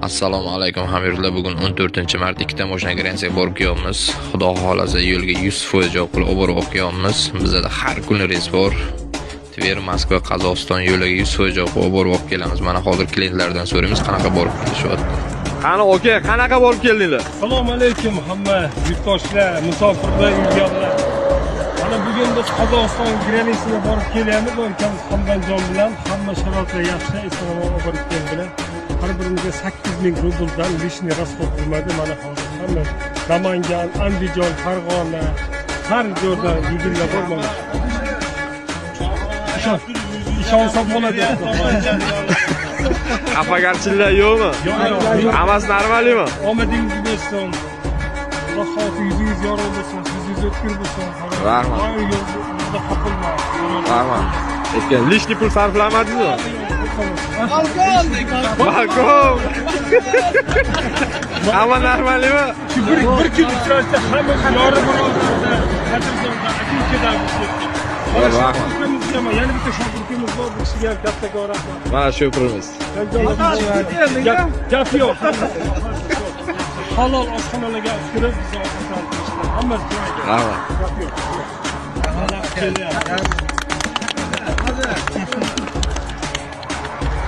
Assalomu alaykum hamyurtlar. Bugun 14-mart ikkita mashina garansiyaga borib kelyapmiz. Xudo xolasa yo'lga 100% javob qilib olib borib kelyapmiz. Bizda har kuni reys bor. Tver, Moskva, Qozog'iston yo'liga 100% javob olib borib kelamiz. Mana hozir klientlardan so'raymiz qanaqa borib kelishyapti. Qani aka, qanaqa borib keldinglar? Assalomu alaykum hamma yurtdoshlar, musofirlar, uylarlar. Mana bugun biz Qozog'iston granisiga borib kelyapmiz. Ukamiz Hamdonjon bilan hamma sharoitlar yaxshi, eson-omon borib keldilar. Har birimizga 8000 rubldan lishni расход qilmadi. Mana hozir hamma Namangan, Andijon, Farg'ona har joyda yigitlar bor mana. İşonsa bo'ladi. Xafagarchiliklar yo'qmi? Yo'q. Hammasi normalmi? Omadingiz bo'lsin. Rahmat, yüzünüz yorulur bo'lsin, siz o'tkir bo'lsin. Rahmat. Yo'lda qopilma. Rahmat. Ekan lishni pul sarflamadingizmi? Balkon. Hamma normalmi? Shu bir kun uchrashsa hamma yorib bo'ladi. Qadrdonda akikadan Rahmat. Yana bitta shogirdimiz bor, bu kishiga katta rahmat. Mana shu pulimiz. Gap yo'q. Halol oshxonalarga kirib, hamma joyda. Rahmat. Gap yo'q.